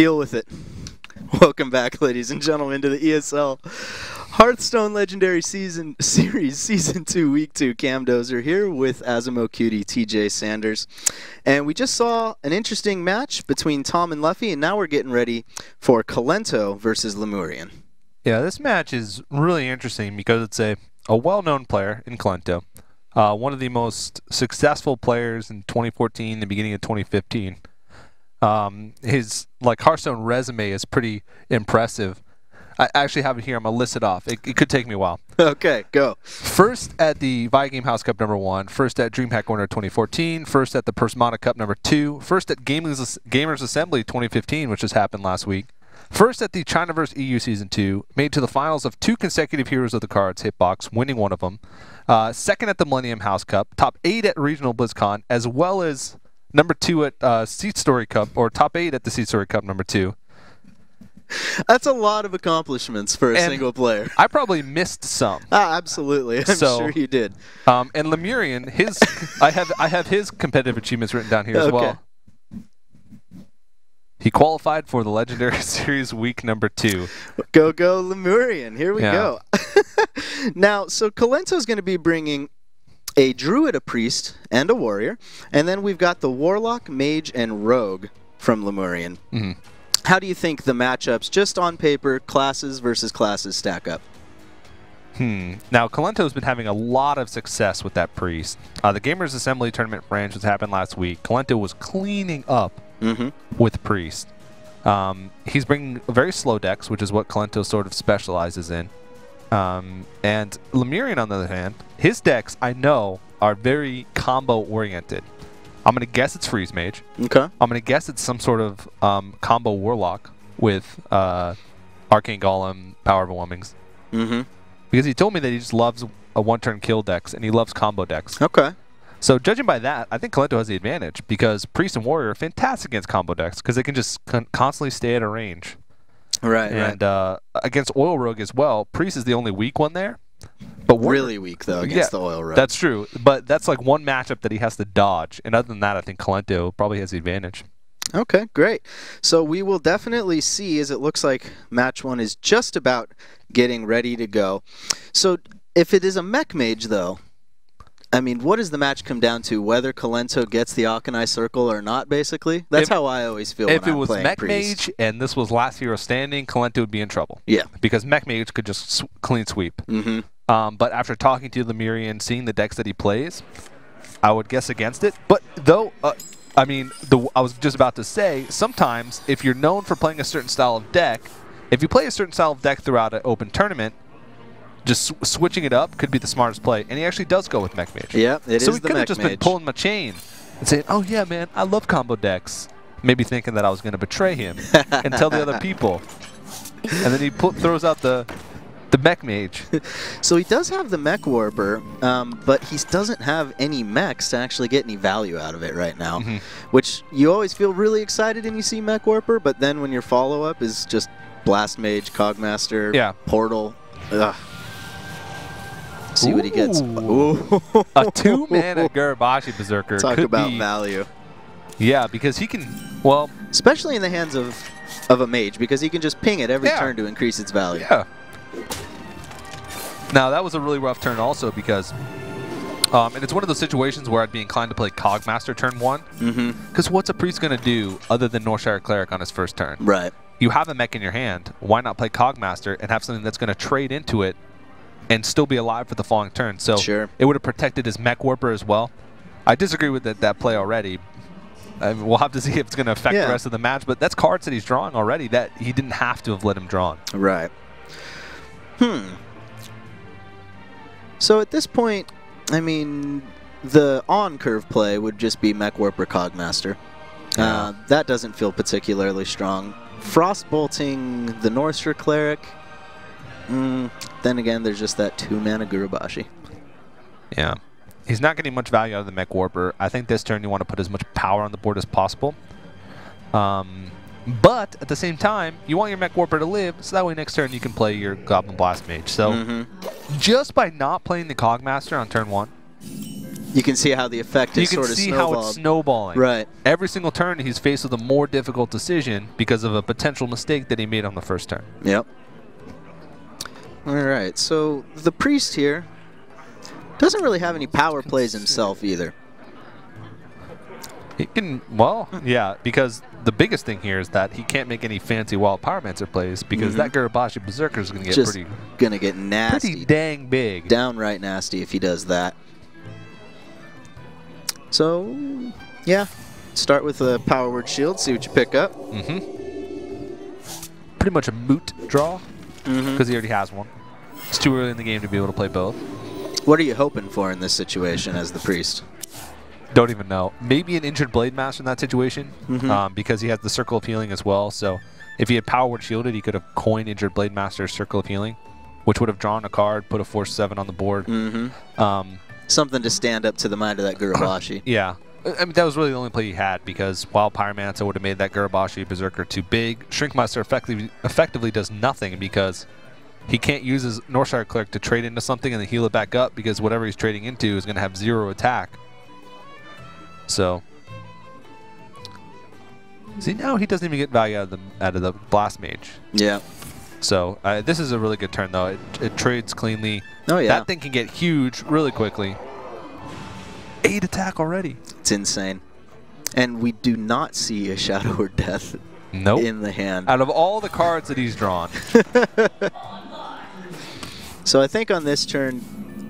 Deal with it. Welcome back, ladies and gentlemen, to the ESL Hearthstone Legendary Series Season 2, Week 2. Cam Dozer here with Asimo Cutie, TJ Sanders. And we just saw an interesting match between Tom and Luffy, and now we're getting ready for Kolento versus Lemurian. Yeah, this match is really interesting because it's a well-known player in Kolento. One of the most successful players in 2014, the beginning of 2015. His Hearthstone resume is pretty impressive. I actually have it here. I'm going to list it off. It could take me a while. Okay, go. First at the Game House Cup #1, first at DreamHack Winter 2014, first at the Persmana Cup #2, first at Gamers Assembly 2015, which just happened last week, first at the Chinaverse EU Season 2, made to the finals of 2 consecutive Heroes of the Cards hitbox, winning one of them, second at the Millennium House Cup, top 8 at Regional BlizzCon, as well as #2 at Seed Story Cup, or top 8 at the Seed Story Cup #2. That's a lot of accomplishments for a single player. I probably missed some. Absolutely. I'm sure you did. And Lemurian, I have his competitive achievements written down here as well. He qualified for the Legendary Series Week #2. Go Lemurian. Here we go. Now, so Kolento's going to be bringing a Druid, a Priest, and a Warrior. And then we've got the Warlock, Mage, and Rogue from Lemurian. Mm-hmm. How do you think the matchups, just on paper, classes versus classes, stack up? Now, Kolento's been having a lot of success with that Priest. The Gamers Assembly Tournament Branch, which happened last week, Kolento was cleaning up with Priest. He's bringing very slow decks, which is what Kolento sort of specializes in. And Lemurian, on the other hand, his decks, I know, are very combo-oriented. I'm going to guess it's Freeze Mage. Okay. I'm going to guess it's some sort of combo Warlock with Arcane Golem, Power of Overwhelmings. Because he told me that he just loves a one-turn kill decks, and he loves combo decks. Okay. So judging by that, I think Kolento has the advantage, because Priest and Warrior are fantastic against combo decks, because they can just constantly stay at a range. Right, and against Oil Rogue as well, Priest is the only weak one there. But really weak, though, against the Oil Rogue. That's true. But that's like one matchup that he has to dodge. And other than that, I think Kolento probably has the advantage. Okay, great. So we will definitely see, as it looks like match 1 is just about getting ready to go. So if it is a Mech Mage, though, I mean, what does the match come down to? Whether Kolento gets the Akanai Circle or not, basically? That's how I always feel when I'm playing Priest. If it was Mech Mage and this was last hero standing, Kolento would be in trouble. Yeah. Because Mech Mage could just clean sweep. But after talking to Lemurian, seeing the decks that he plays, I would guess against it. But though, I mean, I was just about to say, sometimes if you're known for playing a certain style of deck, if you play a certain style of deck throughout an open tournament, just switching it up could be the smartest play. And he actually does go with Mech Mage. Yeah, it is the Mech Mage. So he could have just been pulling my chain and saying, oh yeah, man, I love combo decks. Maybe thinking that I was going to betray him and tell the other people. And then he throws out the Mech Mage. So he does have the Mech Warper, but he doesn't have any mechs to actually get any value out of it right now. Which you always feel really excited when you see Mech Warper, but then when your follow-up is just Blast Mage, Cogmaster, Portal. Ugh. See what he gets. Ooh. A 2-mana Garabashi Berserker. Talk could about be, value. Yeah, because he can, well... Especially in the hands of a mage, because he can just ping it every turn to increase its value. Yeah. Now, that was a really rough turn also, because... and it's one of those situations where I'd be inclined to play Cogmaster turn 1. Because what's a Priest going to do other than Northshire Cleric on his first turn? Right. You have a mech in your hand. Why not play Cogmaster and have something that's going to trade into it and still be alive for the following turn? So it would have protected his Mech Warper as well. I disagree with that play already. We'll have to see if it's going to affect the rest of the match, but that's cards that he's drawing already that he didn't have to have let him draw. Right. So at this point, I mean, the on-curve play would just be Mech Warper Cogmaster. That doesn't feel particularly strong. Frostbolting the Northshire Cleric. Then again, there's just that 2-mana Gurubashi. Yeah. He's not getting much value out of the Mech Warper. I think this turn you want to put as much power on the board as possible. But at the same time, you want your Mech Warper to live, so that way next turn you can play your Goblin Blast Mage. So just by not playing the Cogmaster on turn 1, You can see how the effect is sort of snowballed. You can see how it's snowballing. Right. Every single turn, he's faced with a more difficult decision because of a potential mistake that he made on the first turn. Yep. All right, so the Priest here doesn't really have any power plays himself either. He can, well, yeah, because the biggest thing here is that he can't make any fancy Wild Pyromancer plays because that Garabashi Berserker is going to get pretty nasty. Pretty dang big. Downright nasty if he does that. So, yeah, start with a Power Word Shield, see what you pick up. Pretty much a moot draw because he already has one. It's too early in the game to be able to play both. What are you hoping for in this situation as the Priest? Don't even know. Maybe an injured Blade Master in that situation because he has the Circle of Healing as well. So if he had Power Word Shielded, he could have coined injured Blade Master's Circle of Healing, which would have drawn a card, put a Force 7 on the board. Something to stand up to the mind of that Garabashi. Yeah. I mean, that was really the only play he had because Wild Pyromancer would have made that Garabashi Berserker too big. Shrinkmaster effectively does nothing because he can't use his Northshire Cleric to trade into something and then heal it back up because whatever he's trading into is going to have 0 attack. So, see, now he doesn't even get value out of the Blast Mage. Yeah. So this is a really good turn though. It trades cleanly. Oh yeah. That thing can get huge really quickly. 8 attack already. It's insane. And we do not see a Shadow or Death in the hand. Out of all the cards that he's drawn. So I think on this turn,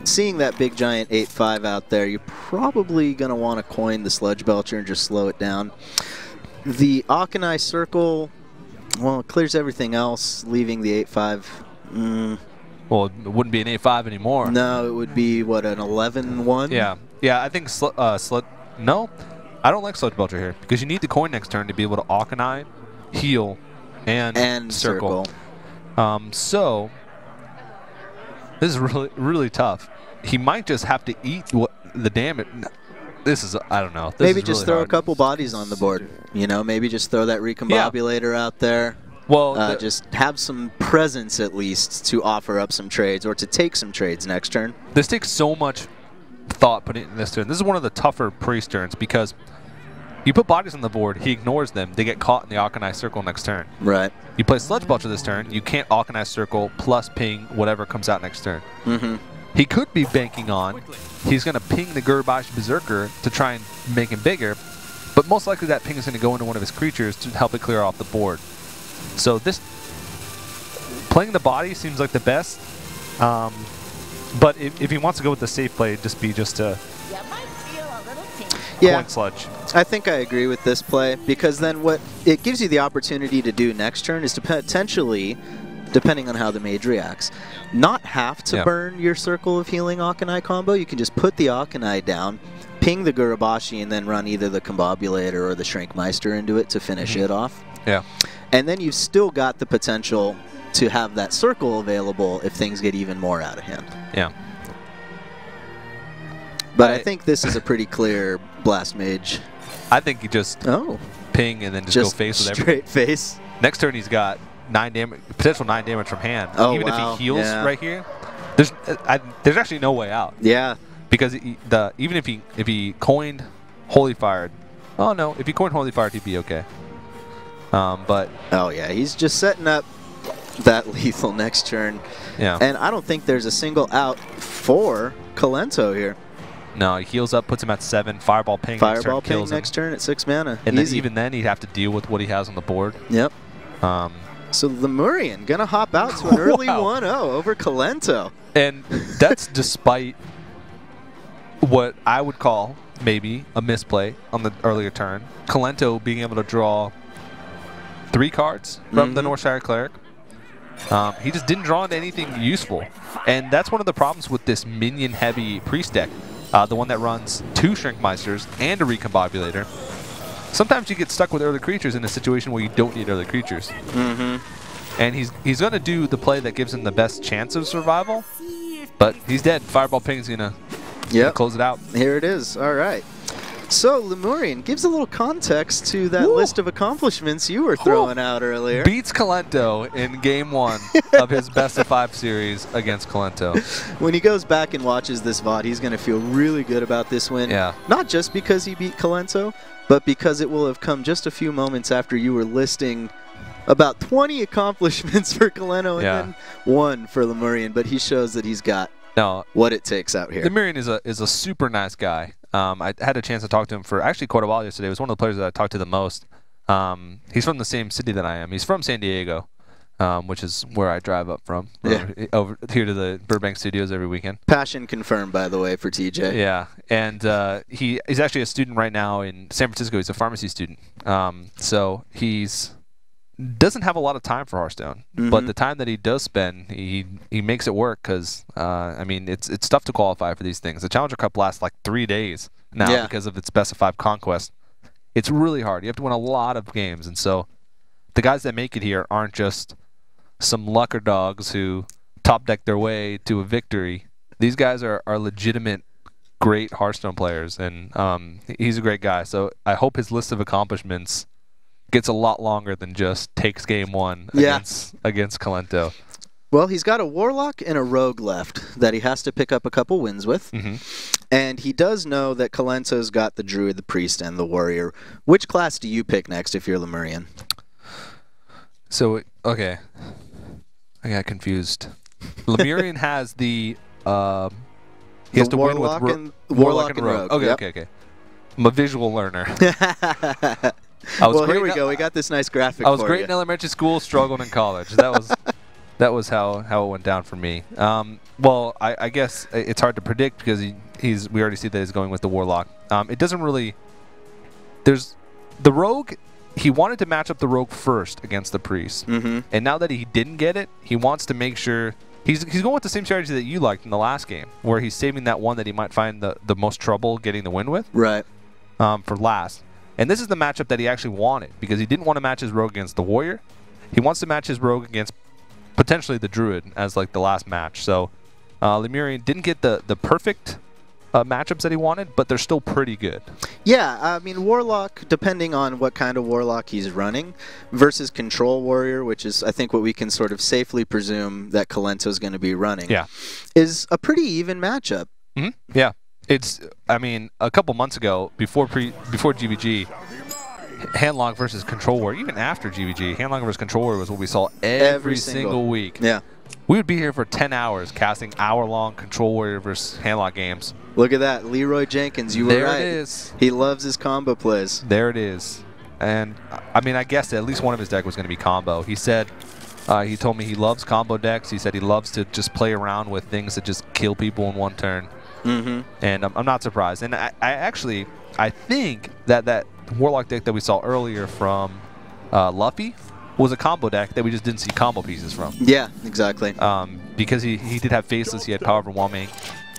seeing that big giant 8/5 out there, you're probably going to want to coin the Sludge Belcher and just slow it down. The Akanai Circle, well, it clears everything else, leaving the 8/5. Well, it wouldn't be an 8/5 anymore. No, it would be, what, an 11/1? Yeah. Yeah, I think no, I don't like Sludge Belcher here because you need to coin next turn to be able to Akanai, heal, and circle. So this is really tough. He might just have to eat the damage. This is, I don't know. This maybe is just really throw hard. a couple bodies on the board. You know, maybe just throw that Recombobulator out there. Well, just have some presence at least to offer up some trades or to take some trades next turn. This takes so much thought put in this turn. This is one of the tougher Priest turns because you put bodies on the board, he ignores them, they get caught in the Akanai Circle next turn. Right. You play Sludge Belcher this turn, you can't Akanai Circle plus ping whatever comes out next turn. He could be banking on, he's going to ping the Garabashi Berserker to try and make him bigger, but most likely that ping is going to go into one of his creatures to help it clear off the board. So this, playing the body seems like the best, but if he wants to go with the safe play, it'd just be to coin Sludge. I think I agree with this play because then what it gives you the opportunity to do next turn is to potentially, depending on how the mage reacts, not have to burn your Circle of Healing Akanai combo. You can just put the Akanai down, ping the Garabashi, and then run either the Combobulator or the Shrinkmeister into it to finish it off. Yeah. And then you've still got the potential to have that circle available if things get even more out of hand. Yeah. But I think this is a pretty clear Blast Mage. I think you just ping and then just go face with everything. Straight face. Next turn he's got 9 damage, potential 9 damage from hand. Oh, even if he heals right here, there's actually no way out. Yeah. Because even if he coined Holy Fired, oh no, if he coined Holy Fired he'd be okay. But oh yeah, he's just setting up that lethal next turn. Yeah. And I don't think there's a single out for Kolento here. No, he heals up, puts him at 7. Fireball ping Fireball next turn, kills ping next turn at 6 mana. And then even then he'd have to deal with what he has on the board. Yep. So Lemurian gonna hop out to an early 1-0 over Kolento. And that's despite what I would call maybe a misplay on the earlier turn. Kolento being able to draw 3 cards from the Northshire Cleric. He just didn't draw into anything useful. And that's one of the problems with this minion-heavy Priest deck. The one that runs 2 Shrinkmeisters and a Recombobulator. Sometimes you get stuck with early creatures in a situation where you don't need early creatures. And he's going to do the play that gives him the best chance of survival, but he's dead. Fireball Ping's going to close it out. Here it is. All right. So, Lemurian, gives a little context to that list of accomplishments you were throwing out earlier. Beats Kolento in Game 1 of his best-of-5 series against Kolento. When he goes back and watches this VOD, he's going to feel really good about this win. Yeah. Not just because he beat Kolento, but because it will have come just a few moments after you were listing about 20 accomplishments for Kolento and then 1 for Lemurian. But he shows that he's got what it takes out here. Lemurian is a super nice guy. I had a chance to talk to him for actually quite a while yesterday. He was one of the players that I talked to the most. He's from the same city that I am. He's from San Diego, which is where I drive up from. Over here to the Burbank studios every weekend. Passion confirmed, by the way, for TJ. Yeah, and he's actually a student right now in San Francisco. He's a pharmacy student. So he's doesn't have a lot of time for Hearthstone, but the time that he does spend, he makes it work because, I mean, it's tough to qualify for these things. The Challenger Cup lasts like 3 days now because of its best-of-5 conquest. It's really hard. You have to win a lot of games, and so the guys that make it here aren't just some lucker dogs who top-deck their way to a victory. These guys are legitimate, great Hearthstone players, and he's a great guy. So I hope his list of accomplishments gets a lot longer than just takes Game 1 against Kolento. Well, he's got a Warlock and a Rogue left that he has to pick up a couple wins with. And he does know that Kolento's got the Druid, the Priest, and the Warrior. Which class do you pick next if you're Lemurian? So, okay. I got confused. Lemurian has the... he has to win with Warlock and Rogue. Okay. I'm a visual learner. Well, here we go. We got this nice graphic. I was great in elementary school, struggled in college. That was how it went down for me. Well, I guess it's hard to predict because we already see that he's going with the Warlock. It doesn't really. There's the Rogue. He wanted to match up the Rogue first against the Priest, and now that he didn't get it, he wants to make sure he's going with the same strategy that you liked in the last game, where he's saving that one that he might find the most trouble getting the win with, right? For last. And this is the matchup that he actually wanted because he didn't want to match his Rogue against the Warrior. He wants to match his Rogue against potentially the Druid as like the last match. So Lemurian didn't get the perfect matchups that he wanted, but they're still pretty good. Yeah, I mean, Warlock, depending on what kind of Warlock he's running, versus Control Warrior, which is, I think, what we can sort of safely presume that Kolento's going to be running, is a pretty even matchup. Yeah. It's, I mean, a couple months ago, before GVG, Handlock versus Control Warrior, even after GVG, Handlock versus Control Warrior was what we saw every single week. Yeah. We would be here for 10 hours casting hour-long Control Warrior versus Handlock games. Look at that. Leroy Jenkins, you were right. There it is. He loves his combo plays. There it is. And, I mean, I guessed at least one of his deck was going to be combo. He said, he told me he loves combo decks. He said he loves to just play around with things that just kill people in one turn. And I'm not surprised. And I think that Warlock deck that we saw earlier from Luffy was a combo deck that we just didn't see combo pieces from. Yeah, exactly. Because he did have Faceless, he had Power Overwhelming.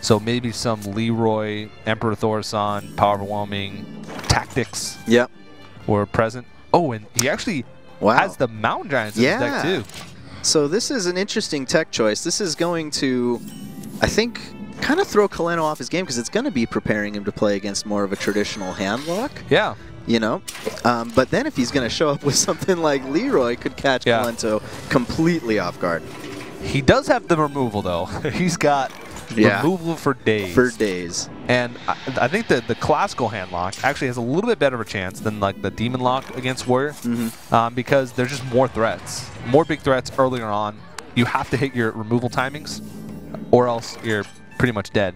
So maybe some Leroy, Emperor Thorson, Power Overwhelming tactics were present. Oh, and he actually has the Mountain Giants in his deck too. So this is an interesting tech choice. This is going to, I think, kind of throw Kolento off his game because it's going to be preparing him to play against more of a traditional handlock. Yeah. You know? But then if he's going to show up with something like Leroy, could catch Kolento completely off guard. He does have the removal, though. He's got removal for days. For days. And I think that the classical handlock actually has a little bit better of a chance than like the demon lock against Warrior because there's just more threats. More big threats earlier on. You have to hit your removal timings or else you're pretty much dead.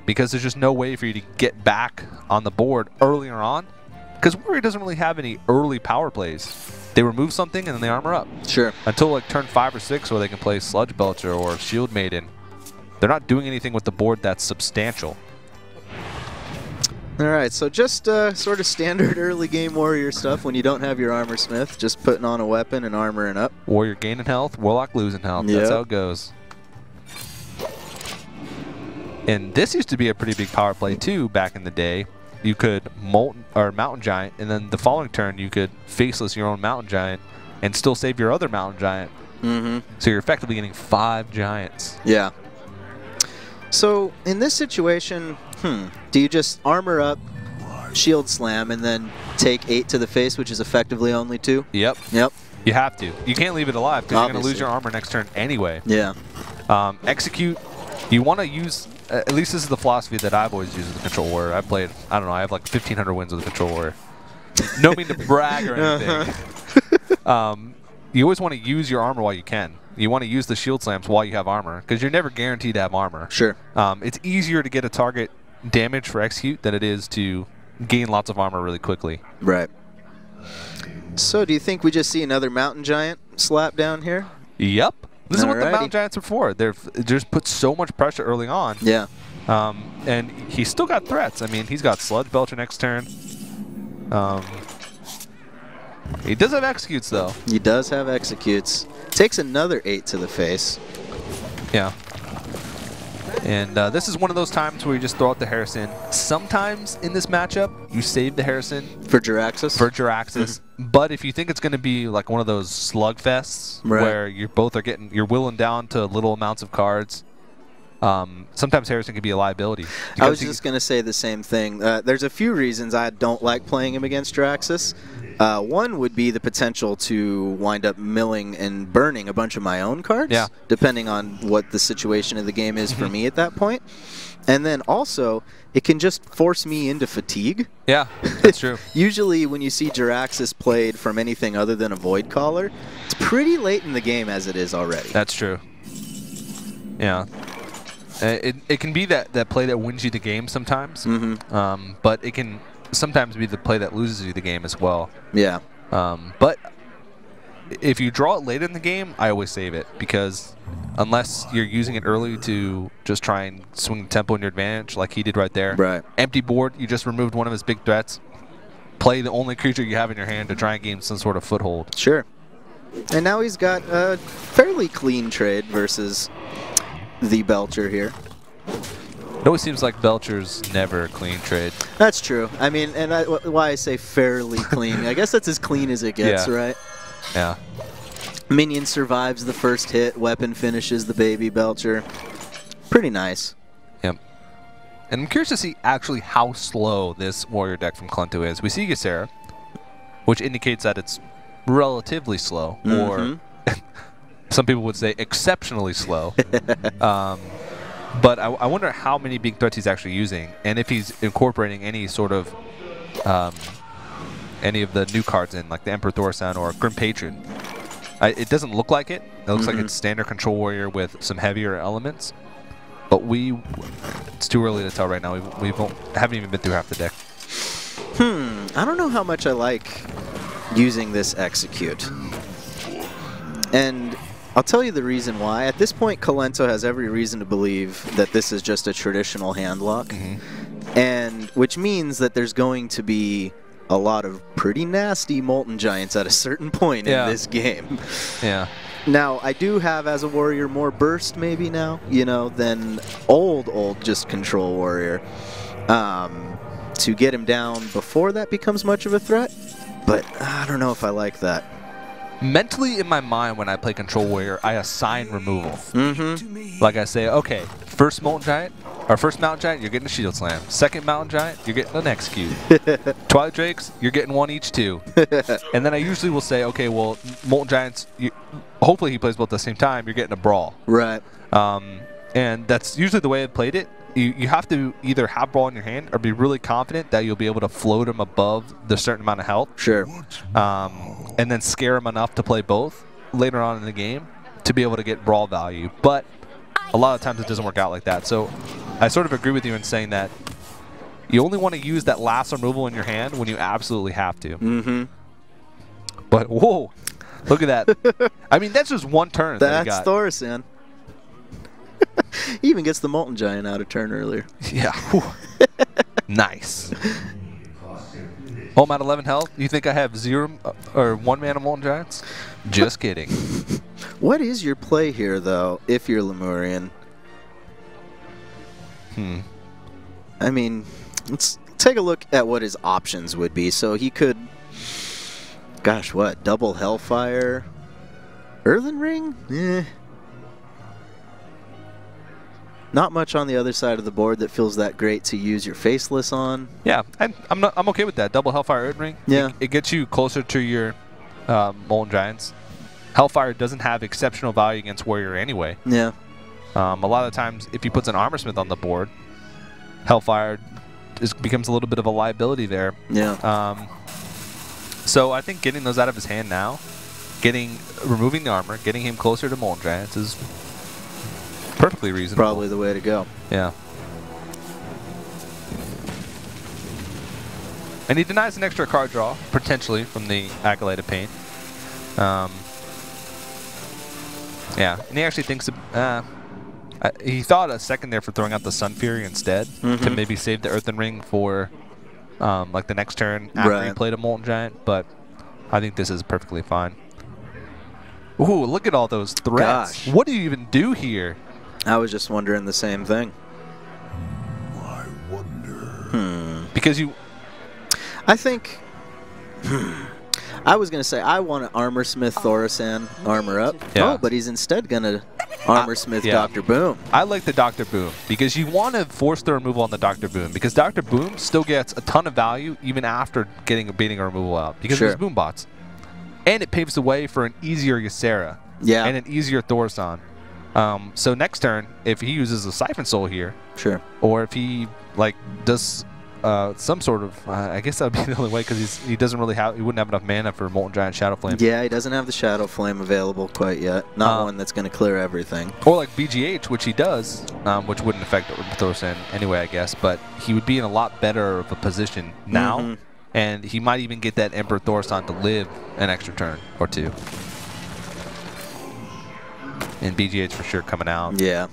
Because there's just no way for you to get back on the board earlier on. Because Warrior doesn't really have any early power plays. They remove something and then they armor up. Sure. Until like turn 5 or 6 where they can play Sludge Belcher or Shield Maiden. They're not doing anything with the board that's substantial. All right, so just sort of standard early game Warrior stuff when you don't have your Armor Smith. Just putting on a weapon and armoring up. Warrior gaining health, Warlock losing health. That's how it goes. And this used to be a pretty big power play too back in the day. You could Mountain Giant, and then the following turn you could Faceless your own Mountain Giant and still save your other Mountain Giant. So you're effectively getting 5 Giants. Yeah. So in this situation, Do you just armor up, shield slam, and then take 8 to the face, which is effectively only 2? Yep. Yep. You have to. You can't leave it alive because you're going to lose your armor next turn anyway. Yeah. Execute. You want to use, at least this is the philosophy that I've always used with the Control Warrior. I've played, I don't know, I have like 1,500 wins with the Control Warrior. No mean to brag or anything. You always want to use your armor while you can. You want to use the shield slams while you have armor because you're never guaranteed to have armor. Sure. It's easier to get a target damage for execute than it is to gain lots of armor really quickly. Right. So do you think we just see another mountain giant slap down here? Yep. This is what the mountain giants are for. They just put so much pressure early on. Yeah. And he's still got threats. I mean, he's got Sludge Belcher next turn. He does have executes, though. He does have executes. Takes another 8 to the face. Yeah. And this is one of those times where you just throw out the Harrison. Sometimes in this matchup, you save the Harrison. For Jiraxxus? For Jiraxxus. But if you think it's going to be like one of those slugfests where you both are you're willing down to little amounts of cards, sometimes Harrison can be a liability. I was just going to say the same thing. There's a few reasons I don't like playing him against Jiraxxus. One would be the potential to wind up milling and burning a bunch of my own cards, depending on what the situation of the game is for me at that point. And then also, it can just force me into fatigue. Yeah, that's true. Usually when you see Jiraxxus played from anything other than a Void Caller, it's pretty late in the game as it is already. That's true. Yeah. It can be that play that wins you the game sometimes, but it can sometimes be the play that loses you the game as well. Yeah. But if you draw it late in the game, I always save it because unless you're using it early to just try and swing the tempo in your advantage like he did right there. Right. Empty board, you just removed one of his big threats. Play the only creature you have in your hand to try and gain some sort of foothold. Sure. And now he's got a fairly clean trade versus the Belcher here. It always seems like Belcher's never a clean trade. That's true. I mean, and why I say fairly clean. I guess that's as clean as it gets, right? Yeah. Minion survives the first hit. Weapon finishes the baby Belcher. Pretty nice. Yep. And I'm curious to see actually how slow this warrior deck from Kolento is. We see Ysera, which indicates that it's relatively slow, or some people would say exceptionally slow. But I wonder how many big threats he's actually using, and if he's incorporating any sort of any of the new cards in, like the Emperor Thorsan or Grim Patron. It doesn't look like it. It looks like it's standard Control Warrior with some heavier elements. But it's too early to tell right now. We haven't even been through half the deck. I don't know how much I like using this execute. And I'll tell you the reason why. At this point, Kolento has every reason to believe that this is just a traditional handlock, and which means that there's going to be a lot of pretty nasty Molten Giants at a certain point in this game. Yeah. Now, I do have, as a warrior, more burst maybe now, than old just Control Warrior. To get him down before that becomes much of a threat, but I don't know if I like that. Mentally, in my mind, when I play Control Warrior, I assign removal. Like I say, okay, first Mountain Giant, you're getting a Shield Slam. Second Mountain Giant, you're getting an Execute. Twilight Drakes, you're getting one each too. And then I usually will say, okay, well, Molten Giants, hopefully he plays both at the same time, you're getting a Brawl. Right. And that's usually the way I played it. You have to either have Brawl in your hand or be really confident that you'll be able to float him above the certain amount of health. Sure. And then scare him enough to play both later on in the game to be able to get Brawl value. But a lot of times it doesn't work out like that. So I sort of agree with you in saying that you only want to use that last removal in your hand when you absolutely have to. But whoa, look at that. I mean, that's just one turn. That's Thorsan. He even gets the Molten Giant out of turn earlier. Yeah. Nice. Oh, I'm at 11 health. You think I have 0 or 1 mana Molten Giants? Just kidding. What is your play here, though, if you're Lemurian? I mean, let's take a look at what his options would be. So he could, gosh, what? Double Hellfire? Earthen Ring? not much on the other side of the board that feels that great to use your Faceless on. Yeah, I'm okay with that. Double Hellfire Earth Ring. Yeah. It gets you closer to your Molten Giants. Hellfire doesn't have exceptional value against Warrior anyway. Yeah. A lot of times, if he puts an Armorsmith on the board, Hellfire becomes a little bit of a liability there. Yeah. So I think getting those out of his hand now, removing the armor, getting him closer to Molten Giants is perfectly reasonable. Probably the way to go. Yeah. And he denies an extra card draw, potentially, from the Acolyte of Pain. Yeah, and he actually thinks... he thought a second there for throwing out the Sun Fury instead to maybe save the Earthen Ring for like the next turn after he played a Molten Giant, but I think this is perfectly fine. Ooh, look at all those threats. Gosh. What do you even do here? I was just wondering the same thing. I wonder. Because you... I think... I was going to say, I want to Armorsmith Thaurissan armor up. Yeah. Oh, but he's instead going to Armorsmith yeah. Dr. Boom. I like the Dr. Boom because you want to force the removal on the Dr. Boom because Dr. Boom still gets a ton of value even after beating a removal out because of his boom bots. And it paves the way for an easier Ysera and an easier Thaurissan. So next turn, if he uses a Siphon Soul here, or if he like does some sort of, I guess that would be the only way because he wouldn't have enough mana for Molten Giant Shadow Flame. Yeah, he doesn't have the Shadow Flame available quite yet. Not one that's going to clear everything. Or like BGH, which he does, which wouldn't affect Thaurissan anyway, I guess. But he would be in a lot better of a position now, and he might even get that Emperor Thaurissan to live an extra turn or two. And BGH for sure coming out. Yeah.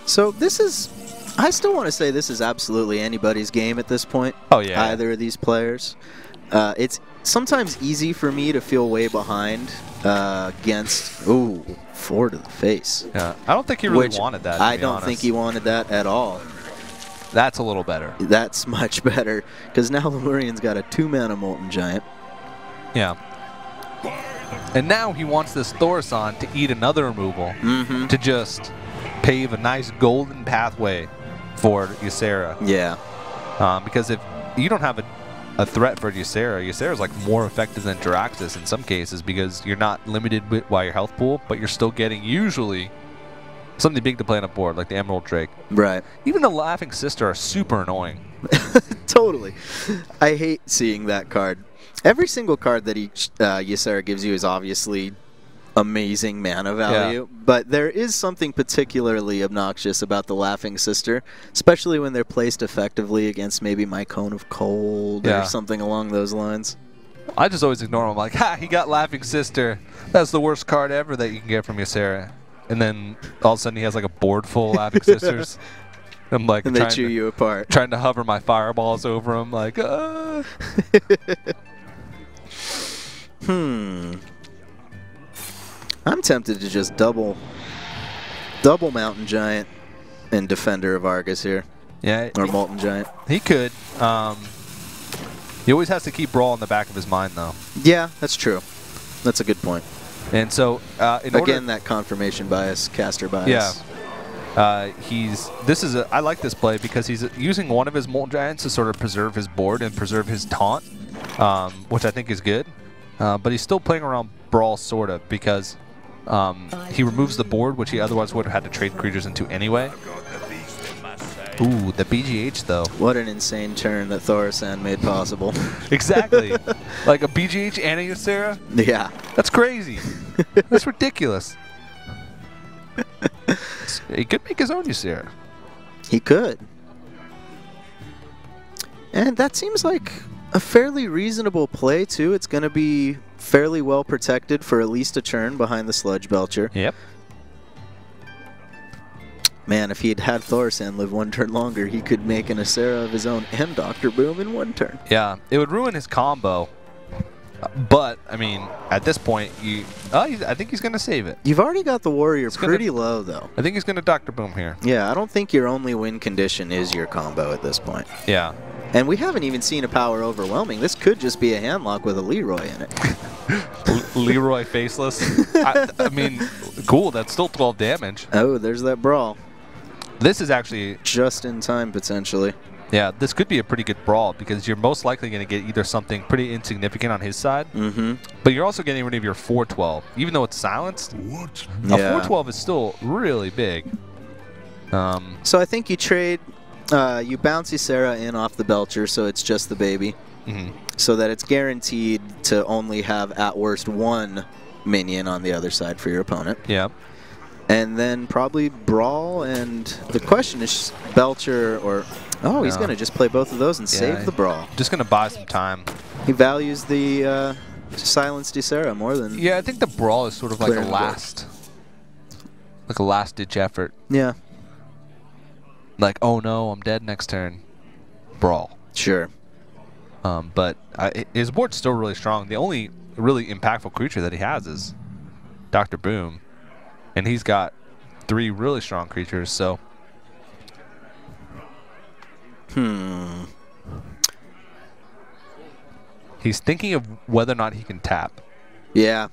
So this is, I still want to say this is absolutely anybody's game at this point. Oh yeah. Either of these players. It's sometimes easy for me to feel way behind against, 4 to the face. Yeah, I don't think he really wanted that, I don't think he wanted that at all. That's a little better. That's much better, because now Lemurian's got a 2-mana Molten Giant. Yeah. And now he wants this Thaurissan to eat another removal to just pave a nice golden pathway for Ysera. Yeah. Because if you don't have a threat for Ysera is like more effective than Jiraxis in some cases because you're not limited by your health pool, but you're still getting usually something big to play on a board, like the Emerald Drake. Right. Even the Laughing Sister are super annoying. Totally. I hate seeing that card. Every single card that Ysera gives you is obviously amazing mana value, but there is something particularly obnoxious about the Laughing Sister, especially when they're placed effectively against maybe my Cone of Cold or something along those lines. I just always ignore them. I'm like, ha, he got Laughing Sister. That's the worst card ever that you can get from Ysera. And then all of a sudden he has like a board full of Laughing Sisters. I'm like, and they chew you apart. Trying to hover my fireballs over him, like, I'm tempted to just double Mountain Giant and Defender of Argus here. Yeah. Or Molten Giant. He could. He always has to keep Brawl in the back of his mind, though. Yeah, that's true. That's a good point. And so, again, that confirmation bias, caster bias. Yeah. I like this play because he's using one of his Molten Giants to sort of preserve his board and preserve his taunt, which I think is good. But he's still playing around Brawl, sort of, because he removes the board, which he otherwise would have had to trade creatures into anyway. Ooh, the BGH, though. What an insane turn that Thaurissan made possible. Exactly. Like a BGH and a Ysera? Yeah. That's crazy. That's ridiculous. He could make his own Ysera. He could. And that seems like a fairly reasonable play, too. It's going to be fairly well protected for at least a turn behind the Sludge Belcher. Yep. Man, if he had had Thaurissan live 1 turn longer, he could make an Ysera of his own and Dr. Boom in 1 turn. Yeah, it would ruin his combo. But, I mean, at this point, I think he's going to save it. You've already got the Warrior pretty low, though. I think he's going to Dr. Boom here. Yeah, I don't think your only win condition is your combo at this point. Yeah. And we haven't even seen a Power Overwhelming. This could just be a handlock with a Leroy in it. Leroy Faceless. I mean, cool. That's still 12 damage. Oh, there's that brawl. This is actually... Just in time, potentially. Yeah, this could be a pretty good brawl because you're most likely going to get either something pretty insignificant on his side, but you're also getting rid of your 412. Even though it's silenced, What? a 412 is still really big. So I think you trade, you bounce Ysera in off the Belcher, so it's just the baby, so that it's guaranteed to only have at worst one minion on the other side for your opponent. Yeah. And then probably Brawl, and the question is Belcher or... Oh, he's going to just play both of those and save the Brawl. Just going to buy some time. He values the silenced Ysera more than... Yeah, I think the Brawl is sort of like a last-ditch effort. Yeah. Like, oh no, I'm dead next turn. Brawl. Sure. But his board's still really strong. The only really impactful creature that he has is Dr. Boom. And he's got 3 really strong creatures, so... He's thinking of whether or not he can tap. Yeah.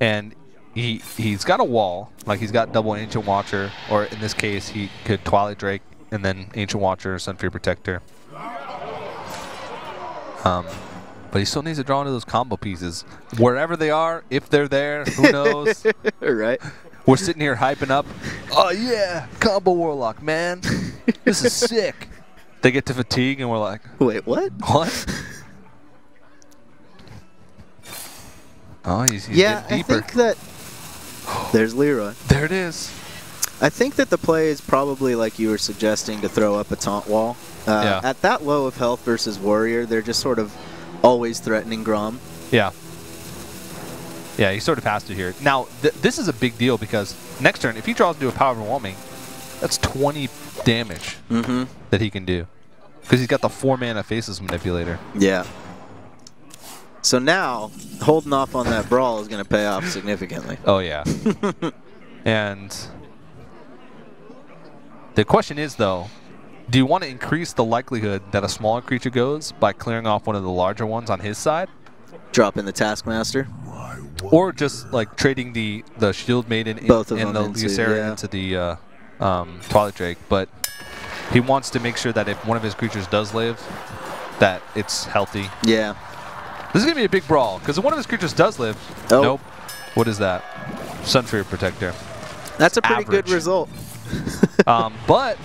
And he's got a wall. Like, he's got double Ancient Watcher, or in this case, he could Twilight Drake and then Ancient Watcher, Sunfury Protector. But he still needs to draw into those combo pieces. Wherever they are, if they're there, who knows? Right. We're sitting here hyping up. Oh, yeah, Combo Warlock, man. This is sick. They get to fatigue, and we're like, wait, what? What? Oh, he's yeah, getting deeper. I think that... There's Leroy. There it is. I think that the play is probably like you were suggesting, to throw up a taunt wall. Yeah. At that low of health versus Warrior, they're just sort of always threatening Grom. Yeah. Yeah, he sort of has to here. Now, this is a big deal because next turn, if he draws into a Power Overwhelming, that's 20 damage that he can do. Because he's got the 4-mana Faceless Manipulator. Yeah. So now, holding off on that Brawl is going to pay off significantly. Oh, yeah. And the question is, though, do you want to increase the likelihood that a smaller creature goes by clearing off one of the larger ones on his side? Drop in the Taskmaster. Or just like trading the Shield Maiden and the Ysera into the Twilight Drake. But he wants to make sure that if one of his creatures does live, that it's healthy. Yeah. This is going to be a big brawl, because if one of his creatures does live, nope. What is that? Sunfury Protector. That's a pretty good result. But,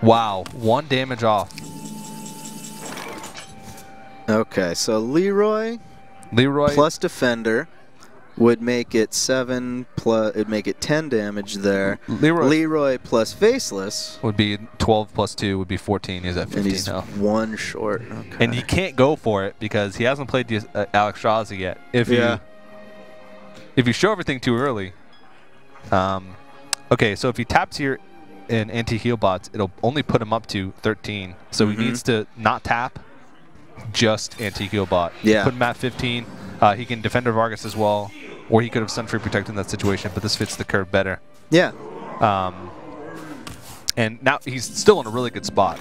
wow, 1 damage off. Okay, so Leroy plus Defender would make it 7 plus, it'd make it 10 damage there. Leroy plus Faceless would be 12 plus 2 would be 14. He's at 15 and he's now. 1 short. Okay. And he can't go for it because he hasn't played the Alexstrasza yet. If you show everything too early. Okay, so if he taps here in anti-heal bots, it'll only put him up to 13. So he needs to not tap, just anti-heal bot. Yeah. Put him at 15. He can Defender Vargas as well, or he could have Sunfury Protect in that situation, but this fits the curve better. Yeah. And now he's still in a really good spot.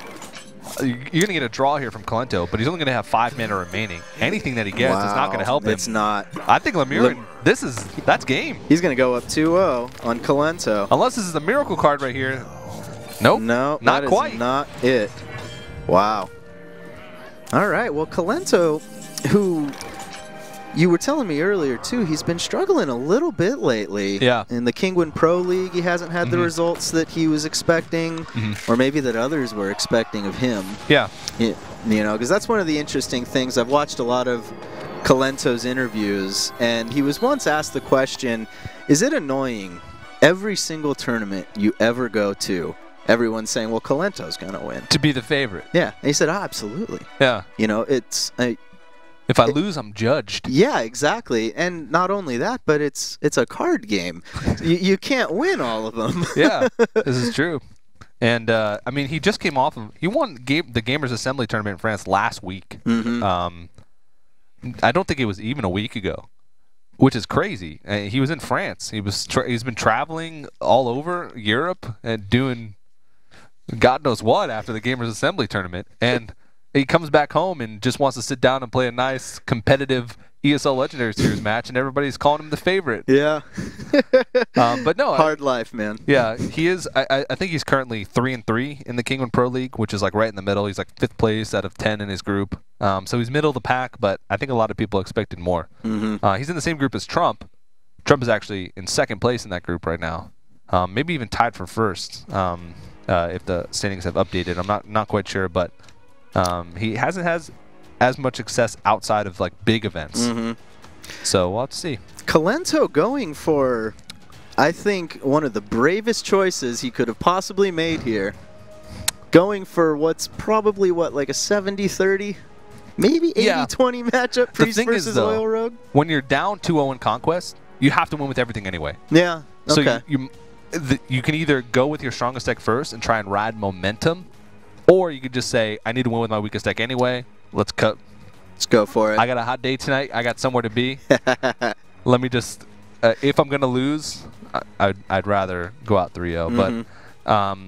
You're going to get a draw here from Kolento, but he's only going to have 5 mana remaining. Anything that he gets is not going to help him. It's not. I think Lemurian, that's game. He's going to go up 2-0 on Kolento. Unless this is a miracle card right here. Nope. No, not quite. Not it. Wow. All right. Well, Kolento, who you were telling me earlier too, he's been struggling a little bit lately. Yeah. In the Kingwin Pro League, he hasn't had the results that he was expecting, or maybe that others were expecting of him. Yeah. You know, because that's one of the interesting things. I've watched a lot of Kolento's interviews, and he was once asked the question, is it annoying every single tournament you ever go to, everyone's saying, well, Kolento's going to win? To be the favorite. Yeah. And he said, oh, absolutely. Yeah. You know, it's... if I lose, I'm judged. Yeah, exactly. And not only that, but it's a card game. you can't win all of them. Yeah, this is true. And, I mean, he just came off of... He won the Gamers Assembly tournament in France last week. I don't think it was even a week ago, which is crazy. He was in France. He's been traveling all over Europe and doing God knows what after the Gamers Assembly tournament. And He comes back home and just wants to sit down and play a nice competitive ESL Legendary Series match, and everybody's calling him the favorite. Yeah. But no, hard life, man. Yeah, he is. I think he's currently 3-3 in the Kingman Pro League, which is like right in the middle. He's like 5th place out of 10 in his group. So he's middle of the pack, but I think a lot of people expected more. He's in the same group as Trump. Trump is actually in 2nd place in that group right now. Maybe even tied for 1st if the standings have updated. I'm not quite sure, but he hasn't had as much success outside of like big events. So we'll have to see. Kolento going for, I think, one of the bravest choices he could have possibly made here. Going for what's probably, like a 70-30? Maybe 80-20 matchup, Priest versus Oil Rogue? When you're down 2-0 in Conquest, you have to win with everything anyway. Yeah, okay. So you can either go with your strongest deck first and try and ride momentum, or you could just say, I need to win with my weakest deck anyway. Let's go for it. I got a hot day tonight. I got somewhere to be. Let me just, if I'm going to lose, I'd rather go out 3-0. But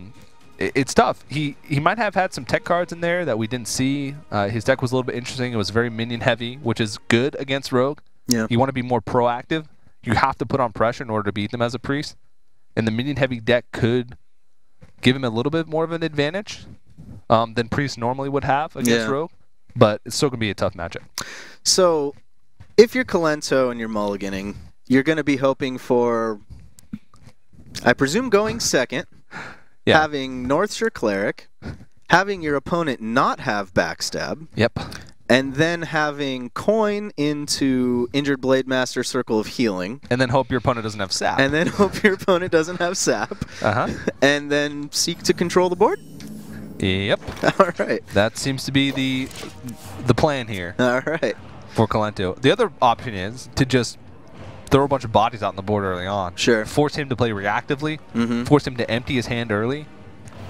it's tough. He might have had some tech cards in there that we didn't see. His deck was a little bit interesting. It was very minion heavy, which is good against Rogue. Yeah. You want to be more proactive. You have to put on pressure in order to beat them as a Priest. And the minion heavy deck could give him a little bit more of an advantage than Priest normally would have against Rogue. But it's still going to be a tough matchup. So, if you're Kolento and you're mulliganing, you're going to be hoping for, I presume, going 2nd, having Northshire Cleric, having your opponent not have Backstab. Yep. And then having coin into Injured Blade Master Circle of Healing. And then hope your opponent doesn't have Sap. And then hope your opponent doesn't have Sap. And then seek to control the board? Yep. All right. That seems to be the plan here. All right. For Kolento. The other option is to just throw a bunch of bodies out on the board early on. Sure. Force him to play reactively. Force him to empty his hand early.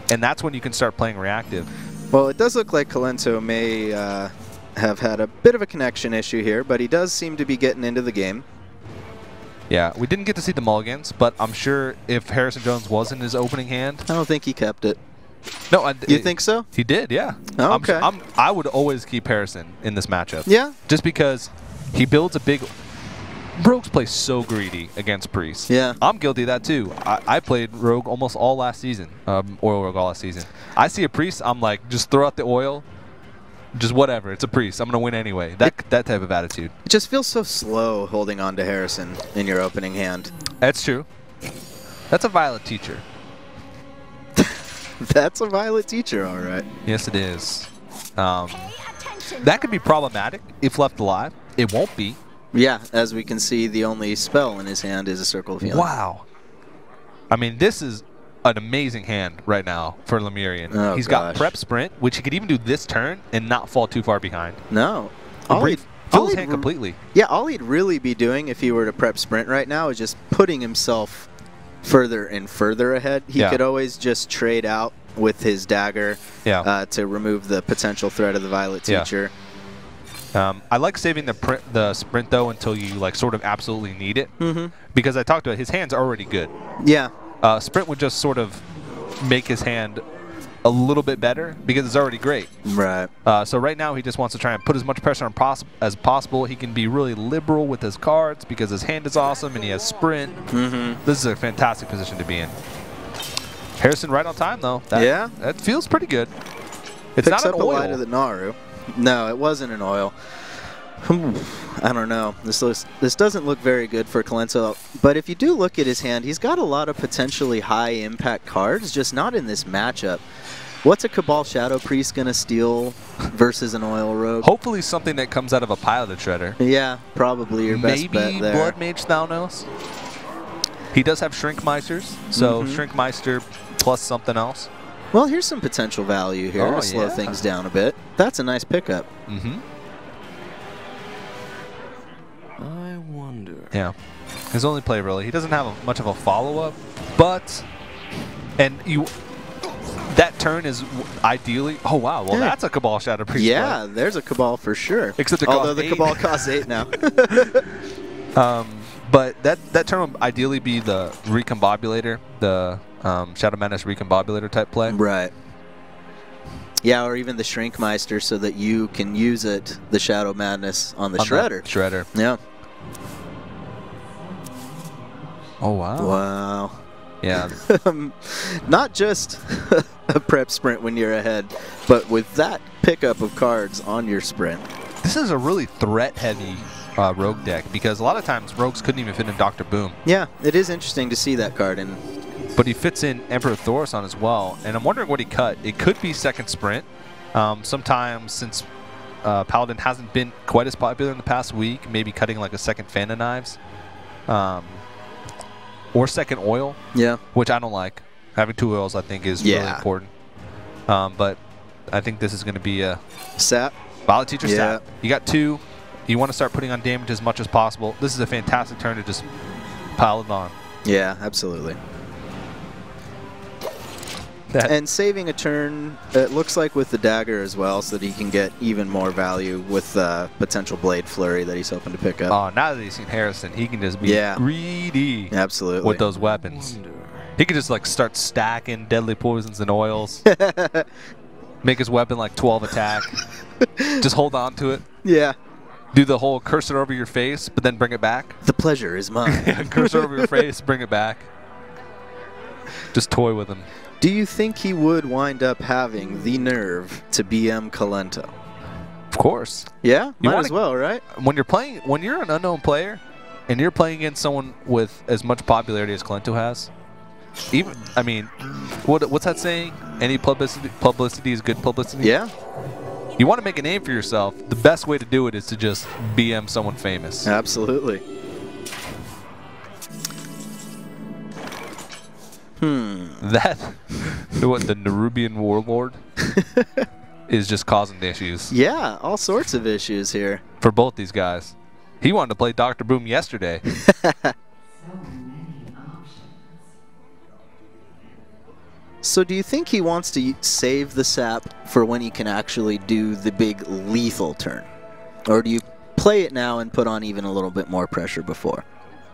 And that's when you can start playing reactive. Well, it does look like Kolento may have had a bit of a connection issue here, but he does seem to be getting into the game. Yeah, we didn't get to see the mulligans, but I'm sure if Harrison Jones was in his opening hand... I don't think he kept it. No, you think so? He did, yeah. Oh, okay. I would always keep Harrison in this matchup. Yeah? Just because he builds a big... Rogues play so greedy against Priest. Yeah. I'm guilty of that too. I played Rogue almost all last season. Oil Rogue all last season. I see a Priest, I'm like, just throw out the oil. Just whatever. It's a Priest. I'm going to win anyway. That type of attitude. It just feels so slow holding on to Harrison in your opening hand. That's true. That's a Violet teacher. That's a Violet teacher, all right. Yes, it is. That could be problematic if left alive. It won't be. Yeah, as we can see, the only spell in his hand is a Circle of Healing. Wow. I mean, this is an amazing hand right now for Lemurian. Oh, He's got Prep Sprint, which he could even do this turn and not fall too far behind. No. Fill his hand completely. Yeah, all he'd really be doing if he were to Prep Sprint right now is just putting himself further and further ahead. He could always just trade out with his dagger to remove the potential threat of the Violet teacher. I like saving the sprint though until you like sort of absolutely need it, because I talked about it, his hand's already good. Yeah. Sprint would just sort of make his hand a little bit better because it's already great. Right. So right now he just wants to try and put as much pressure on as possible. He can be really liberal with his cards because his hand is awesome and he has sprint. This is a fantastic position to be in. Harrison right on time though. That feels pretty good. It's Picks not up an oil. a light of the Naru. No, it wasn't an oil. I don't know. This doesn't look very good for Kolento. But if you do look at his hand, he's got a lot of potentially high-impact cards, just not in this matchup. What's a Cabal Shadow Priest going to steal versus an Oil Rogue? Hopefully something that comes out of a Piloted Shredder. Yeah, probably your best bet there. Maybe Blood Mage Thalnos. He does have Shrinkmeisters, so Shrinkmeister plus something else. Well, here's some potential value here to slow things down a bit. That's a nice pickup. I wonder. Yeah. His only play, really. He doesn't have much of a follow-up, but... And you... That turn is ideally... Oh, wow. Well, that's a Cabal Shadow Priest. Yeah, there's a Cabal for sure. Except it although the Cabal costs 8 now. But that turn would ideally be the Recombobulator, the Shadow Madness Recombobulator type play. Right. Yeah, or even the Shrinkmeister so that you can use it, the Shadow Madness, on the Shredder. Shredder. Yeah. Oh, wow. Wow. Yeah. Not just a prep sprint when you're ahead, but with that pickup of cards on your sprint. This is a really threat-heavy rogue deck because a lot of times rogues couldn't even fit in Dr. Boom. Yeah, it is interesting to see that card in. But he fits in Emperor Thaurissan as well, and I'm wondering what he cut. It could be second sprint. Sometimes since Paladin hasn't been quite as popular in the past week, maybe cutting like a second Fan of Knives. Or second oil, yeah, which I don't like. Having 2 oils, I think, is really important. But I think this is going to be a sap. Violet Teacher sap. You got 2. You want to start putting on damage as much as possible. This is a fantastic turn to just pile it on. Yeah, absolutely. And saving a turn, it looks like with the dagger as well, so that he can get even more value with potential Blade Flurry that he's hoping to pick up. Oh, now that he's seen Harrison, he can just be greedy with those weapons. He can just like start stacking deadly poisons and oils. Make his weapon like 12 attack. Just hold on to it. Yeah. Do the whole curse it over your face, but then bring it back. The pleasure is mine. Curse it over your face, bring it back. Just toy with him. Do you think he would wind up having the nerve to BM Kolento? Of course. Yeah, might as well, right? When you're an unknown player, and you're playing against someone with as much popularity as Kolento has, I mean, what's that saying? Any publicity is good publicity. Yeah. You want to make a name for yourself. The best way to do it is to just BM someone famous. Absolutely. That, what, the Nerubian warlord is just causing issues. Yeah, all sorts of issues here. For both these guys. He wanted to play Dr. Boom yesterday. So do you think he wants to save the sap for when he can actually do the big lethal turn? Or do you play it now and put on even a little bit more pressure before?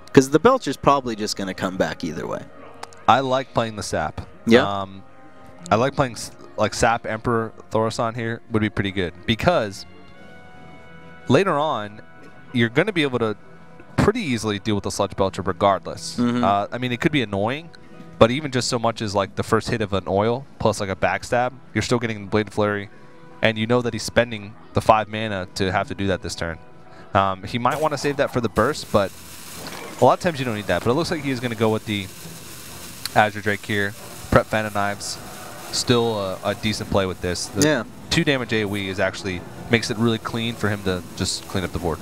Because the Belcher's probably just going to come back either way. I like playing the sap. Yeah. I like playing like sap Emperor Thaurissan here would be pretty good because later on you're going to be able to pretty easily deal with the Sludge Belcher regardless. I mean, it could be annoying, but even just so much as like the first hit of an oil plus like a backstab, you're still getting the Blade Flurry, and you know that he's spending the 5 mana to have to do that this turn. He might want to save that for the burst, but a lot of times you don't need that. But it looks like he's going to go with the Azure Drake here. Prep Fan of Knives. Still a decent play with this. The 2 damage AoE is actually makes it really clean for him to just clean up the board.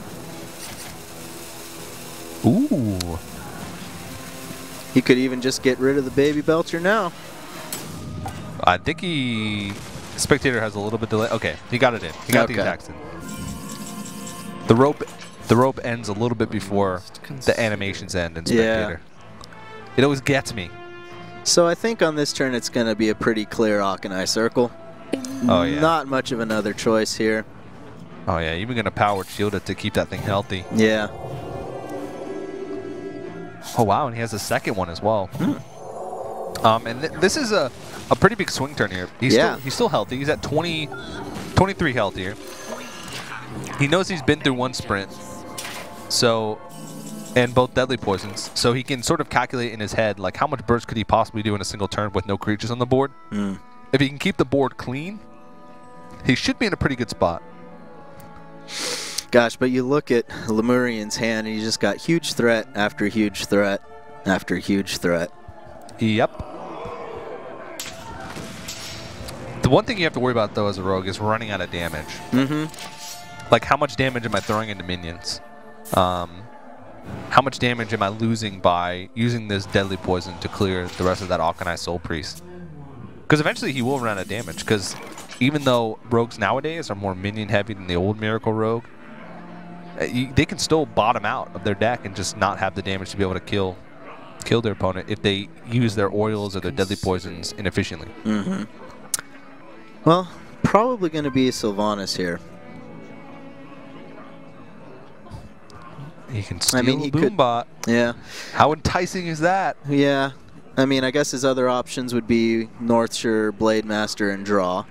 Ooh. He could even just get rid of the Baby Belcher now. I think Spectator has a little bit delay. Okay, he got it in. He got the attacks in. The rope ends a little bit before the animations end in Spectator. It always gets me. So I think on this turn it's going to be a pretty clear Akanai circle. Oh yeah. Not much of another choice here. Oh yeah, even going to power shield it to keep that thing healthy. Yeah. Oh wow, and he has a second one as well. And this is a pretty big swing turn here. He's still healthy. He's at 23 health here. He knows he's been through 1 sprint. So, and both deadly poisons. So he can sort of calculate in his head like how much burst could he possibly do in a single turn with no creatures on the board. If he can keep the board clean, he should be in a pretty good spot. Gosh, but you look at Lemurian's hand and you just got huge threat after huge threat after huge threat. Yep. The one thing you have to worry about though as a rogue is running out of damage. Like how much damage am I throwing into minions? How much damage am I losing by using this deadly poison to clear the rest of that Akanai Soul Priest? Because eventually he will run out of damage, because even though rogues nowadays are more minion heavy than the old Miracle Rogue, they can still bottom out of their deck and just not have the damage to be able to kill their opponent if they use their oils or their deadly poisons inefficiently. Well, probably going to be a Sylvanas here. He can steal the Boombot. Yeah. How enticing is that? Yeah. I mean, I guess his other options would be Northshire, Blade Master, and draw.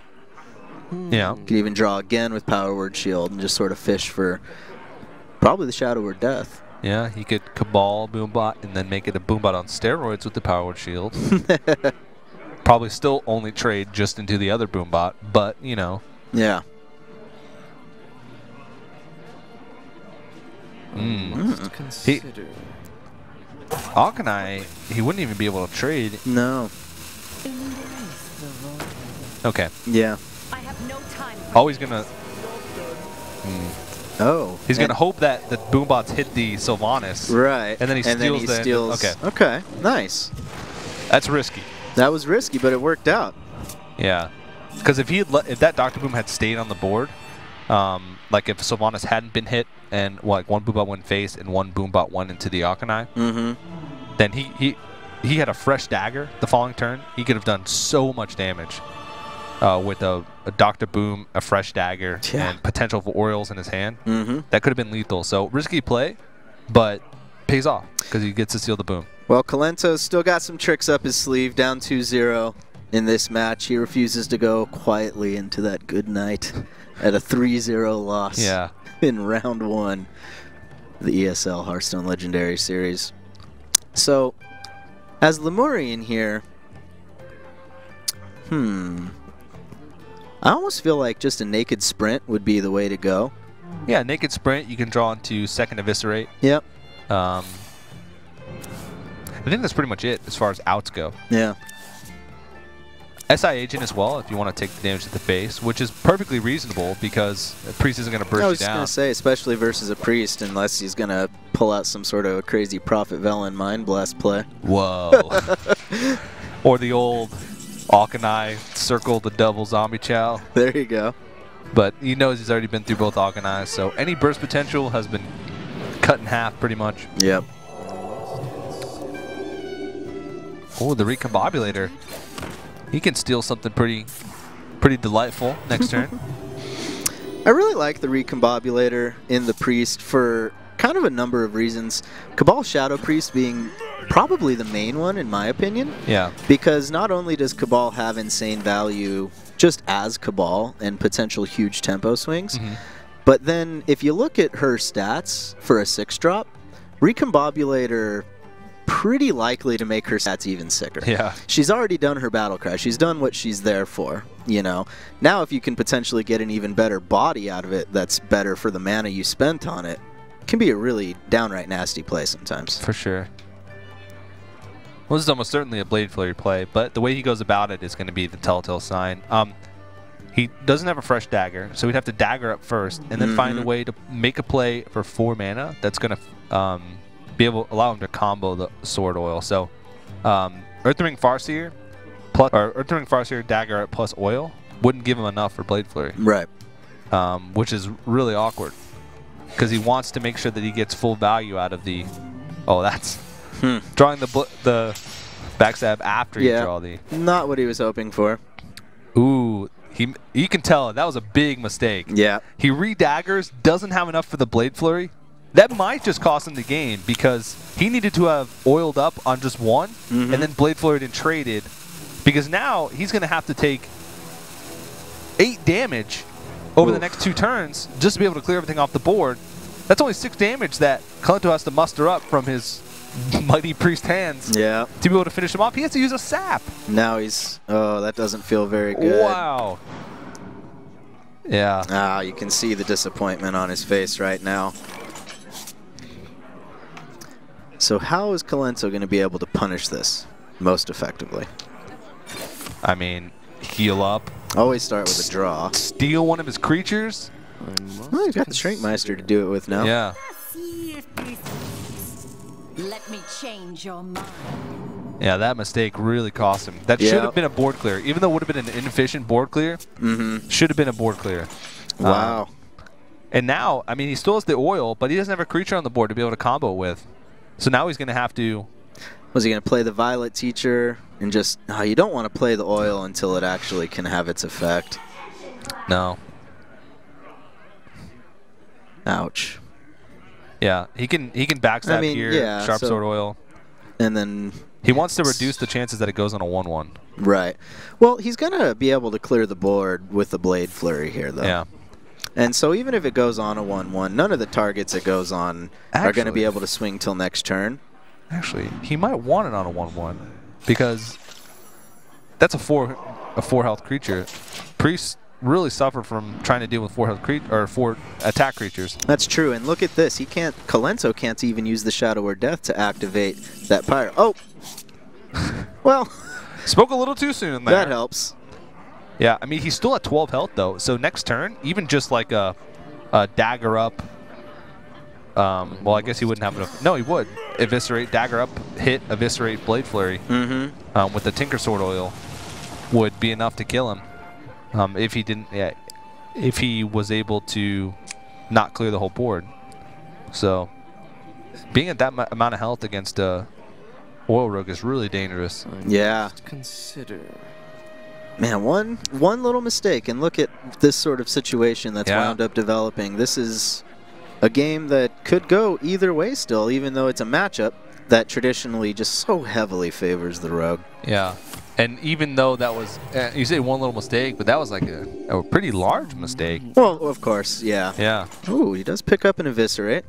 Yeah. Could even draw again with Power Word Shield and just sort of fish for probably the Shadow Word Death. Yeah, he could Cabal Boombot and then make it a Boombot on steroids with the Power Word Shield. Probably still only trade just into the other Boombot, but, you know. Yeah. Hawkeye, he wouldn't even be able to trade. No. Okay. Yeah. I have no time. Always gonna. Oh. He's gonna hope that the Boombots hit the Sylvanas. Right. And then he steals the. steals. Okay. Okay. Nice. That's risky. That was risky, but it worked out. Yeah. Because if if that Dr. Boom had stayed on the board, like if Sylvanas hadn't been hit and like one Boombot went face and one Boombot went into the Arcanine, then he had a fresh dagger the following turn. He could have done so much damage with a Dr. Boom, a fresh dagger, and potential for Orioles in his hand. That could have been lethal. So risky play, but pays off because he gets to steal the Boom. Well, Kolento's still got some tricks up his sleeve, down 2-0 in this match. He refuses to go quietly into that good night at a 3-0 loss in round 1 of the ESL Hearthstone Legendary Series. So, as Lemurian here, I almost feel like just a naked sprint would be the way to go. Yeah, naked sprint, you can draw into second Eviscerate. Yep. I think that's pretty much it as far as outs go. Yeah. SI Agent as well, if you want to take the damage to the face, which is perfectly reasonable because a priest isn't going to burst you down. I was just going to say, especially versus a priest, unless he's going to pull out some sort of crazy Prophet Velen Mind Blast play. Whoa. Or the old Arcanine circle the double zombie chow. There you go. But he knows he's already been through both Arcanines, so any burst potential has been cut in half pretty much. Yep. Oh, the Recombobulator. He can steal something pretty delightful next turn. I really like the Recombobulator in the Priest for kind of a number of reasons. Cabal Shadow Priest being probably the main one, in my opinion. Yeah. Because not only does Cabal have insane value just as Cabal and potential huge tempo swings, but then if you look at her stats for a 6-drop, Recombobulator pretty likely to make her stats even sicker. Yeah. She's already done her battle cry. She's done what she's there for, you know. Now if you can potentially get an even better body out of it that's better for the mana you spent on it, can be a really downright nasty play sometimes. For sure. Well, this is almost certainly a Blade Flurry play, but the way he goes about it is going to be the telltale sign. He doesn't have a fresh dagger, so he'd have to dagger up first and then find a way to make a play for 4 mana that's going to be able to allow him to combo the Sword Oil. So Earthring Farseer plus Earthring Farseer dagger plus oil wouldn't give him enough for Blade Flurry. Right. Which is really awkward because he wants to make sure that he gets full value out of the. Oh, that's drawing the backstab after you draw the. Not what he was hoping for. Ooh, you can tell that was a big mistake. Yeah. He re-daggers, doesn't have enough for the Blade Flurry. That might just cost him the game because he needed to have oiled up on just one and then Blade Flurried and traded because now he's going to have to take 8 damage over the next 2 turns just to be able to clear everything off the board. That's only 6 damage that Kolento has to muster up from his mighty priest hands to be able to finish him off. He has to use a sap. Now he's... Oh, that doesn't feel very good. Wow. Yeah. Ah, you can see the disappointment on his face right now. So how is Kolento going to be able to punish this most effectively? I mean, heal up. Always start with a draw. Steal one of his creatures. Well, he's got the Shrinkmeister to do it with now. Yeah. Let me change your mind. Yeah, that mistake really cost him. That should have been a board clear. Even though it would have been an inefficient board clear, should have been a board clear. Wow. And now, I mean, he still has the oil, but he doesn't have a creature on the board to be able to combo with. So now he's going to have to... Was he going to play the Violet Teacher and just... Oh, you don't want to play the oil until it actually can have its effect. No. Ouch. Yeah, he can backstab here, Sharp Sword Oil. And then He wants to reduce the chances that it goes on a 1-1. Right. Well, he's going to be able to clear the board with the Blade Flurry here, though. Yeah. And so even if it goes on a 1-1, none of the targets it goes on are going to be able to swing till next turn. Actually, he might want it on a 1-1 because that's a 4 health creature. Priests really suffer from trying to deal with 4 health 4 attack creatures. That's true. And look at this. He can't. Kolento can't even use the Shadow or Death to activate that Pyre. Oh. Well. Spoke a little too soon there. That helps. Yeah, I mean, he's still at 12 health, though. So next turn, even just like a dagger up. Well, I guess he wouldn't have enough. No, he would. Eviscerate, dagger up, hit, eviscerate, Blade Flurry. With the Tinker Sword Oil would be enough to kill him. If he didn't, yeah, if he was able to not clear the whole board. So being at that amount of health against Oil Rogue is really dangerous. Yeah. Consider. Man, one little mistake, and look at this sort of situation that's wound up developing. This is a game that could go either way still, even though it's a matchup that traditionally just so heavily favors the Rogue. Yeah. And even though that was, you say one little mistake, but that was like a pretty large mistake. Well, of course, yeah. Yeah. Ooh, he does pick up an Eviscerate.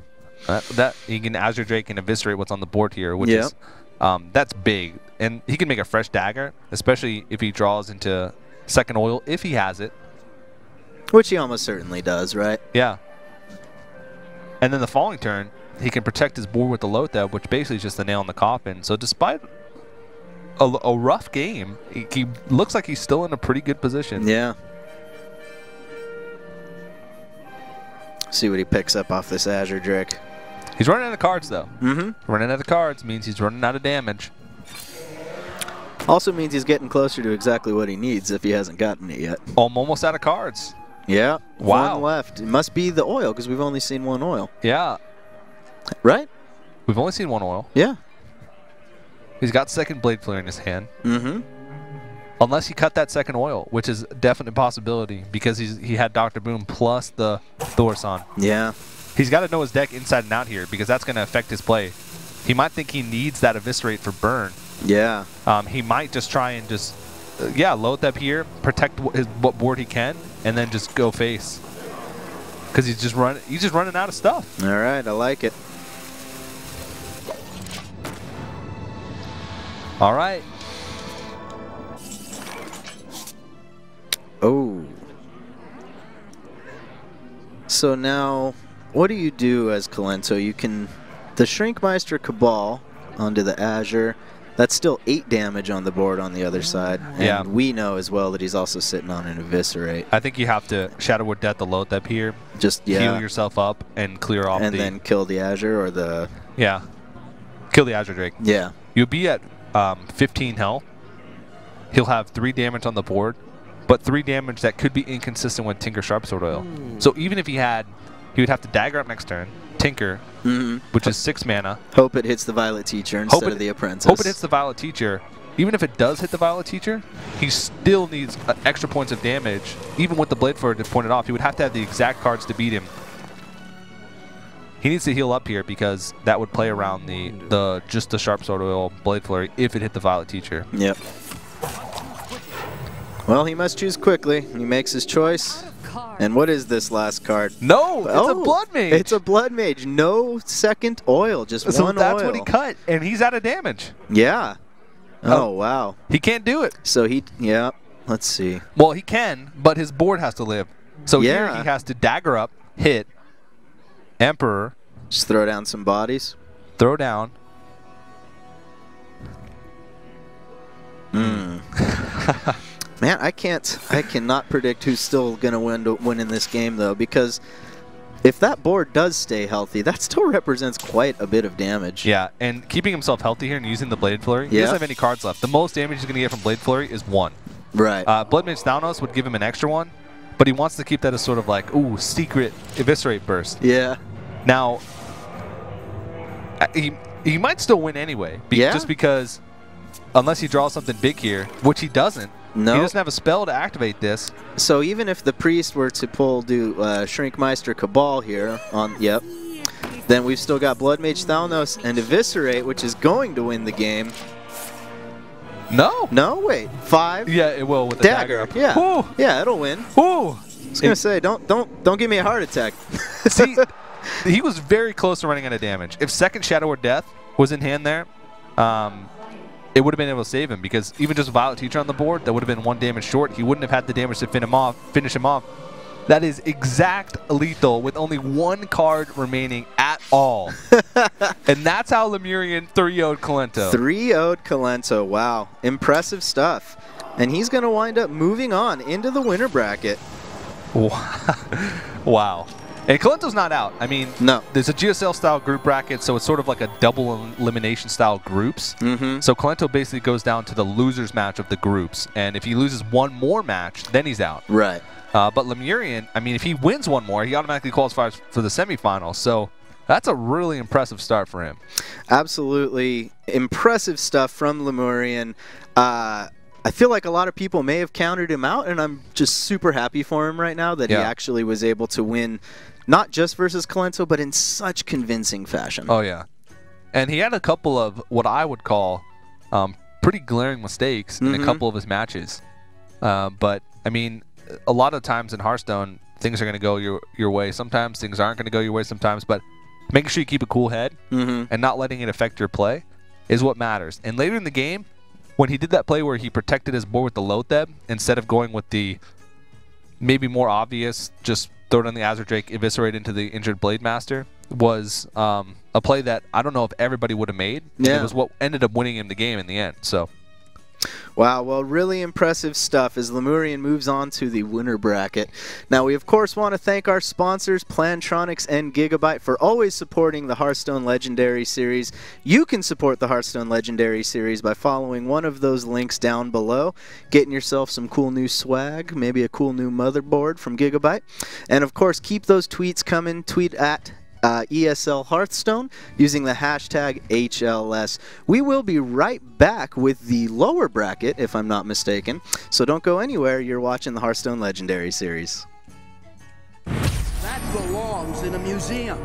That he can Azure Drake and eviscerate what's on the board here, which is that's big. And he can make a fresh dagger, especially if he draws into second oil, if he has it. Which he almost certainly does, right? Yeah. And then the following turn, he can protect his board with the Lotheb, which basically is just the nail in the coffin. So despite a rough game, he looks like he's still in a pretty good position. Yeah. See what he picks up off this Azure Drake. He's running out of cards, though. Mm-hmm. Running out of cards means he's running out of damage. Also means he's getting closer to exactly what he needs if he hasn't gotten it yet. Oh, I'm almost out of cards. Yeah. Wow. One left. It must be the oil because we've only seen one oil. Yeah. Right? We've only seen one oil. Yeah. He's got second Blade Flare in his hand. Mm-hmm. Unless he cut that second oil, which is a definite possibility because he had Dr. Boom plus the Thorson. Yeah. He's got to know his deck inside and out here because that's going to affect his play. He might think he needs that Eviscerate for burn. Yeah. He might just try and just, load up here, protect what board he can, and then just go face. Because he's just running out of stuff. All right, I like it. All right. Oh. So now, what do you do as Kolento? You can, the Shrinkmeister Cabal onto the Azure. That's still 8 damage on the board on the other side. And we know as well that he's also sitting on an Eviscerate. I think you have to Shadow Word Death the Lotheb here. Just, heal yourself up and clear off and then kill the Azure or the... Yeah. Kill the Azure Drake. Yeah. You'll be at 15 health. He'll have 3 damage on the board, but 3 damage that could be inconsistent with Tinker Sharpsword Oil. So even if he would have to dagger up next turn, Tinker, which is 6 mana. Hope it hits the Violet Teacher instead of the Apprentice. Hope it hits the Violet Teacher. Even if it does hit the Violet Teacher, he still needs extra points of damage. Even with the Blade Flurry to point it off, he would have to have the exact cards to beat him. He needs to heal up here because that would play around just the Sharpsword Oil Blade Flurry if it hit the Violet Teacher. Yep. Well, he must choose quickly. He makes his choice. And what is this last card? No, it's a Blood Mage. It's a Blood Mage. No second oil, just one oil. That's what he cut, and he's out of damage. Yeah. Oh, wow. He can't do it. So let's see. Well, he can, but his board has to live. So here he has to dagger up, hit, Emperor. Just throw down some bodies. Throw down. Man, I cannot predict who's still going to win in this game, though, because if that board does stay healthy, that still represents quite a bit of damage. Yeah, and keeping himself healthy here and using the Blade Flurry, he doesn't have any cards left. The most damage he's going to get from Blade Flurry is 1. Right. Blood Mage Thanos would give him an extra 1, but he wants to keep that as sort of like, ooh, secret Eviscerate burst. Yeah. Now, he might still win anyway, just because unless he draws something big here, which he doesn't. No. He doesn't have a spell to activate this. So even if the priest were to do Shrinkmeister Cabal here then we've still got Blood Mage Thalnos and Eviscerate, which is going to win the game. No. No, wait. 5. Yeah, it will with the Dagger. dagger. Yeah. Woo. Yeah, it'll win. Woo. I was gonna say, don't give me a heart attack. See, he was very close to running out of damage. If second Shadow or Death was in hand there, it would have been able to save him, because even just Violet Teacher on the board, that would have been 1 damage short. He wouldn't have had the damage to finish him off. That is exact lethal with only 1 card remaining at all. And that's how Lemurian 3-0'd Kolento. 3-0'd Kolento. Wow. Impressive stuff. And he's going to wind up moving on into the winner bracket. Wow. And Kolento's not out. I mean, no. There's a GSL-style group bracket, so it's sort of like a double elimination-style groups. So Kolento basically goes down to the loser's match of the groups. And if he loses 1 more match, then he's out. Right. But Lemurian, I mean, if he wins 1 more, he automatically qualifies for the semifinals. So that's a really impressive start for him. Absolutely impressive stuff from Lemurian. I feel like a lot of people may have counted him out, and I'm just super happy for him right now that he actually was able to win, not just versus Kolento, but in such convincing fashion. Oh, yeah. And he had a couple of what I would call pretty glaring mistakes in a couple of his matches. But, I mean, a lot of times in Hearthstone, things are going to go your way. Sometimes things aren't going to go your way sometimes, but making sure you keep a cool head and not letting it affect your play is what matters. And later in the game, when he did that play where he protected his board with the Lotheb instead of going with the maybe more obvious, just throw it on the Azure Drake, eviscerate into the injured Blade Master, was a play that I don't know if everybody would have made. Yeah. It was what ended up winning him the game in the end. So. Wow, well, really impressive stuff as Lemurian moves on to the winner bracket. Now, we, of course, want to thank our sponsors, Plantronics and Gigabyte, for always supporting the Hearthstone Legendary Series. You can support the Hearthstone Legendary Series by following one of those links down below, getting yourself some cool new swag, maybe a cool new motherboard from Gigabyte. And, of course, keep those tweets coming. Tweet at ESL Hearthstone using the hashtag HLS. We will be right back with the lower bracket, if I'm not mistaken. So don't go anywhere. You're watching the Hearthstone Legendary Series. That belongs in a museum.